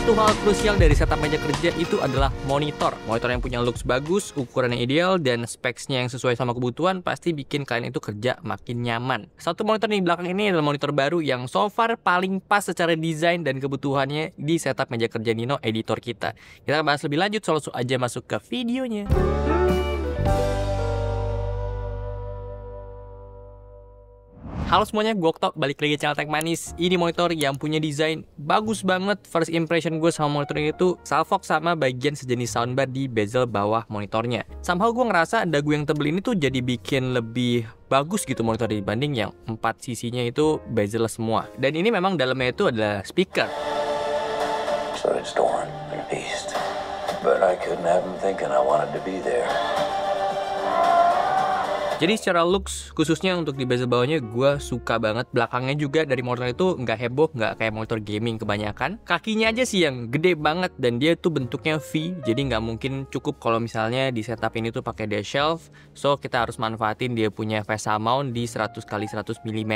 Satu hal krusial dari setup meja kerja itu adalah monitor. Monitor yang punya looks bagus, ukuran yang ideal, dan specsnya yang sesuai sama kebutuhan pasti bikin kalian itu kerja makin nyaman. Satu monitor di belakang ini adalah monitor baru yang so far paling pas secara desain dan kebutuhannya di setup meja kerja Nino editor kita. Kita akan bahas lebih lanjut, so langsung aja masuk ke videonya. Halo semuanya, gue Okto, balik lagi channel Tech Manis. Ini monitor yang punya desain bagus banget. First impression gue sama monitor ini tuh salfok sama bagian sejenis soundbar di bezel bawah monitornya. Somehow gue ngerasa dagu yang tebel ini tuh jadi bikin lebih bagus gitu monitor dibanding yang 4 sisinya itu bezel semua. Dan ini memang dalamnya itu adalah speaker. So it's Dawn, the beast. But I couldn't have him thinking I wanted to be there. Jadi secara looks, khususnya untuk di bezel bawahnya, gue suka banget. Belakangnya juga dari monitor itu nggak heboh, nggak kayak monitor gaming kebanyakan. Kakinya aja sih yang gede banget, dan dia tuh bentuknya V, jadi nggak mungkin cukup kalau misalnya di setup ini tuh pakai dash shelf. So kita harus manfaatin dia punya VESA mount di 100x100 mm.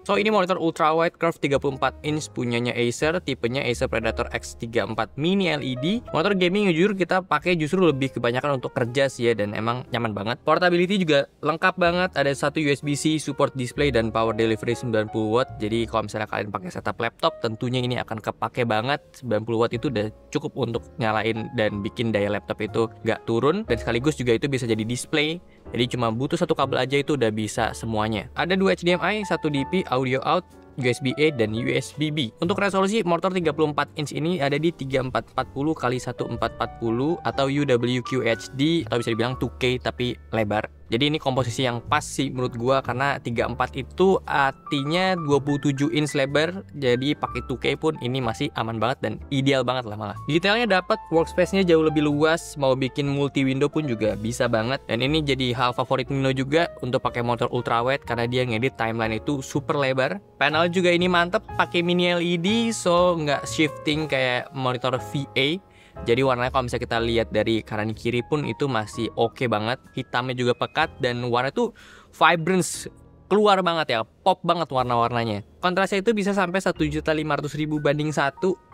So ini monitor ultra wide curve 34 inch punyanya Acer, tipenya Acer Predator X34 mini LED. Monitor gaming jujur kita pakai justru lebih kebanyakan untuk kerja sih ya, dan emang nyaman banget. Portability juga lengkap banget, ada satu USB-C support display dan power delivery 90 watt. Jadi kalau misalnya kalian pakai setup laptop, tentunya ini akan kepake banget. 90 watt itu udah cukup untuk nyalain dan bikin daya laptop itu nggak turun, dan sekaligus juga itu bisa jadi display. Jadi cuma butuh satu kabel aja itu udah bisa semuanya. Ada 2 HDMI, 1 DP, audio out, USB-A dan USB-B. Untuk resolusi monitor 34 inch ini ada di 3440x1440 atau UWQHD, atau bisa dibilang 2K tapi lebar. Jadi ini komposisi yang pas sih menurut gua, karena 34 itu artinya 27 inch lebar. Jadi pakai 2K pun ini masih aman banget dan ideal banget lah malah. Detailnya dapat, workspace-nya jauh lebih luas, mau bikin multi window pun juga bisa banget. Dan ini jadi hal favorit Nino juga untuk pakai monitor ultrawide, karena dia ngedit timeline itu super lebar. Panel juga ini mantep, pakai mini LED, so nggak shifting kayak monitor VA. Jadi warnanya kalau misalnya kita lihat dari kanan kiri pun itu masih oke banget. Hitamnya juga pekat dan warna itu vibrance, keluar banget ya, pop banget warna-warnanya. Kontrasnya itu bisa sampai 1.500.000 banding 1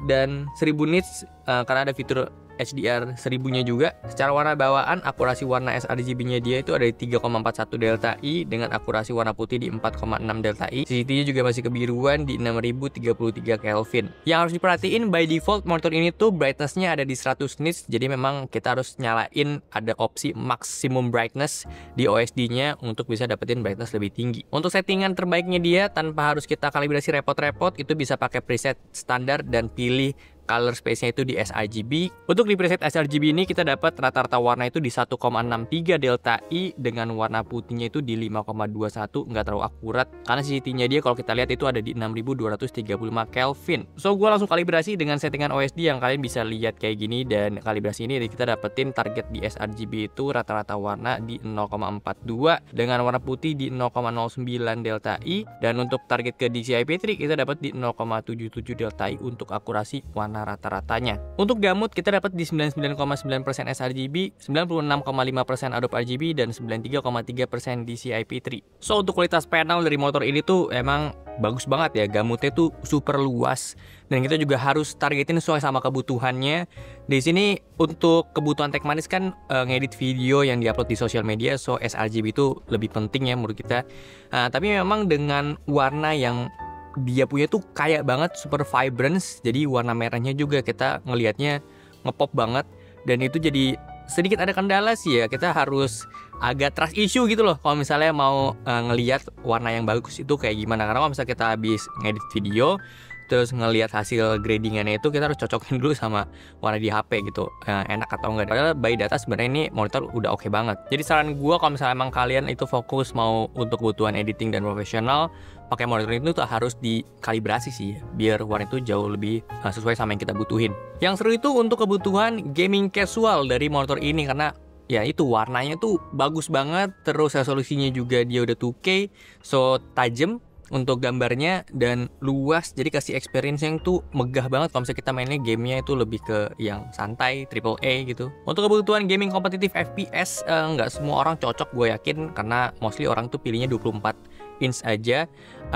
dan 1000 nits karena ada fitur HDR 1000-nya juga. Secara warna bawaan, akurasi warna sRGB-nya dia itu ada di 3,41 delta I dengan akurasi warna putih di 4,6 delta I. CCTV-nya juga masih kebiruan di 6033 Kelvin. Yang harus diperhatiin, by default monitor ini tuh brightness-nya ada di 100 nits. Jadi memang kita harus nyalain ada opsi maximum brightness di OSD-nya untuk bisa dapetin brightness lebih tinggi. Untuk settingan terbaiknya dia tanpa harus kita kalibrasi repot-repot, itu bisa pakai preset standar dan pilih color space-nya itu di sRGB. Untuk di preset sRGB ini kita dapat rata-rata warna itu di 1,63 delta I dengan warna putihnya itu di 5,21, nggak terlalu akurat karena CCTV-nya dia kalau kita lihat itu ada di 6235 Kelvin. So gue langsung kalibrasi dengan settingan OSD yang kalian bisa lihat kayak gini, dan kalibrasi ini kita dapetin target di sRGB itu rata-rata warna di 0,42 dengan warna putih di 0,09 delta I, dan untuk target ke DCI-P3 kita dapat di 0,77 delta I untuk akurasi warna rata-ratanya. Untuk gamut kita dapat di 99,9% sRGB, 96,5% Adobe RGB, dan 93,3% DCI-P3. So untuk kualitas panel dari motor ini tuh emang bagus banget ya, gamutnya tuh super luas, dan kita juga harus targetin sesuai sama kebutuhannya. Di sini untuk kebutuhan Tech Manis kan ngedit video yang diupload di sosial media, so sRGB itu lebih penting ya menurut kita. Tapi memang dengan warna yang dia punya tuh kayak banget, super vibrance. Jadi warna merahnya juga kita ngelihatnya ngepop banget, dan itu jadi sedikit ada kendala sih ya, kita harus agak trust issue gitu loh kalau misalnya mau ngelihat warna yang bagus itu kayak gimana. Karena kalau misalnya kita habis ngedit video terus ngelihat hasil gradingannya itu kita harus cocokin dulu sama warna di HP gitu, enak atau enggak. Padahal by data sebenarnya ini monitor udah oke banget. Jadi saran gue kalau misalnya emang kalian itu fokus mau untuk kebutuhan editing dan profesional, pakai monitor itu tuh harus dikalibrasi sih biar warna itu jauh lebih sesuai sama yang kita butuhin. Yang seru itu untuk kebutuhan gaming casual dari monitor ini, karena ya itu warnanya tuh bagus banget, terus resolusinya juga dia udah 2K, so tajam untuk gambarnya dan luas, jadi kasih experience yang tuh megah banget kalau misalnya kita mainnya gamenya itu lebih ke yang santai, AAA gitu. Untuk kebutuhan gaming kompetitif FPS nggak semua orang cocok gue yakin, karena mostly orang tuh pilihnya 24 inch aja.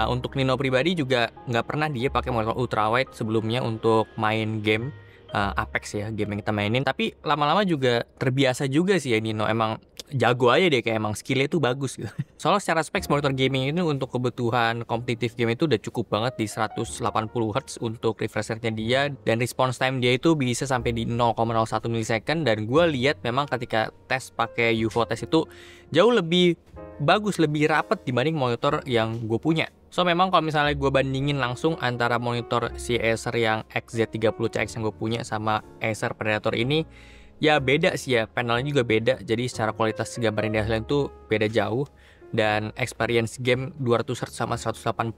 Untuk Nino pribadi juga nggak pernah dia pakai monitor ultrawide sebelumnya untuk main game. Apex ya, game yang kita mainin. Tapi lama-lama juga terbiasa juga sih ya Nino, emang jago aja deh, kayak emang skillnya itu bagus gitu. Soalnya secara specs monitor gaming ini untuk kebutuhan kompetitif game itu udah cukup banget di 180 Hz untuk refresh rate-nya dia, dan response time dia itu bisa sampai di 0,01 milisecond. Dan gue lihat memang ketika tes pakai UFO test itu jauh lebih bagus, lebih rapet dibanding monitor yang gue punya. So memang kalau misalnya gue bandingin langsung antara monitor si Acer yang XZ30CX yang gue punya sama Acer Predator ini, ya beda sih ya, panelnya juga beda. Jadi secara kualitas gambar yang dihasilkan tuh beda jauh. Dan experience game 200 Hz sama 180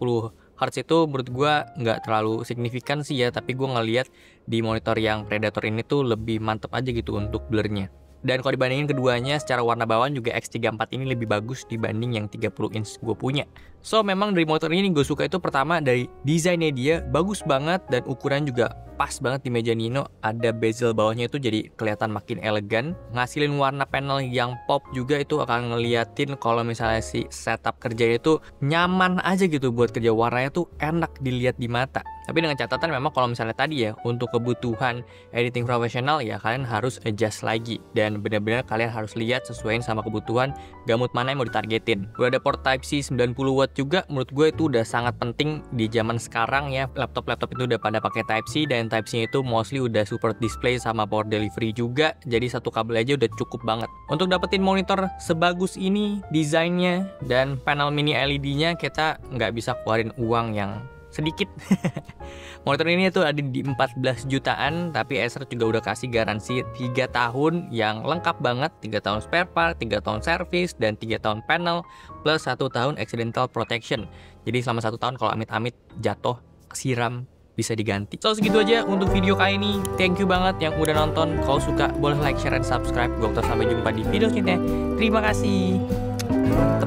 Hz itu menurut gue nggak terlalu signifikan sih ya. Tapi gue ngeliat di monitor yang Predator ini tuh lebih mantep aja gitu untuk blurnya. Dan kalau dibandingin keduanya, secara warna bawaan juga X34 ini lebih bagus dibanding yang 30 inch gue punya. So memang dari motor ini gue suka itu pertama dari desainnya, dia bagus banget dan ukuran juga pas banget di meja Nino. Ada bezel bawahnya itu jadi kelihatan makin elegan, ngasilin warna panel yang pop juga. Itu akan ngeliatin kalau misalnya si setup kerjanya itu nyaman aja gitu buat kerja, warnanya tuh enak dilihat di mata. Tapi dengan catatan memang kalau misalnya tadi ya, untuk kebutuhan editing profesional ya kalian harus adjust lagi, dan benar-benar kalian harus lihat sesuaiin sama kebutuhan gamut mana yang mau ditargetin. Udah ada port Type-C 90 watt juga, menurut gue itu udah sangat penting di zaman sekarang ya. Laptop-laptop itu udah pada pakai Type-C, dan Type-C itu mostly udah support display sama power delivery juga. Jadi satu kabel aja udah cukup banget. Untuk dapetin monitor sebagus ini desainnya dan panel mini LED-nya, kita nggak bisa keluarin uang yang sedikit. Monitor ini tuh ada di 14 jutaan, tapi Acer juga udah kasih garansi 3 tahun yang lengkap banget. 3 tahun spare part, 3 tahun service, dan 3 tahun panel plus 1 tahun accidental protection. Jadi selama 1 tahun kalau amit-amit jatuh, kesiram, bisa diganti. So segitu aja untuk video kali ini. Thank you banget yang udah nonton. Kalau suka boleh like, share, dan subscribe. Gue sampai jumpa di video selanjutnya. Terima kasih. Mantep.